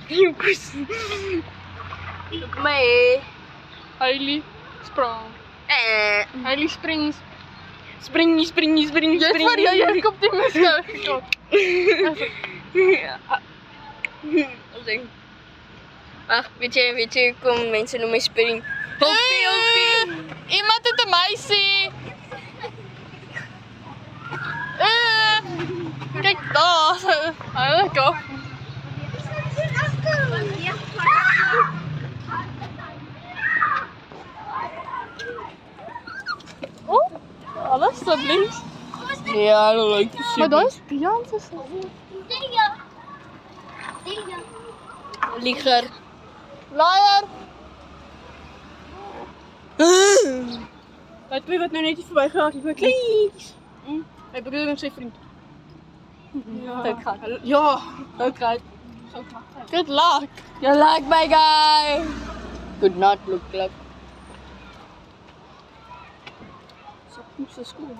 Yung kus. May Highly strong. Highly springs. Spring. Yes, Maria, you're optimist ka. Ikaw. Bitte, kung mensen om my spring. Hoppie. Iemand het een meisje. Kijk daar. Go. Oh, alles staat links. Ja, dat lijkt me Maar dat is Beyoncé. Liger. Liar. Wij twee wat nou net iets voorbij geraakt. Ik ben kleins. Hij bedoelt met zijn vriend. Ja. Dat gaat. Ja. Dat gaat. Good luck. You like my guy. Could not look like. Zo goed zo school.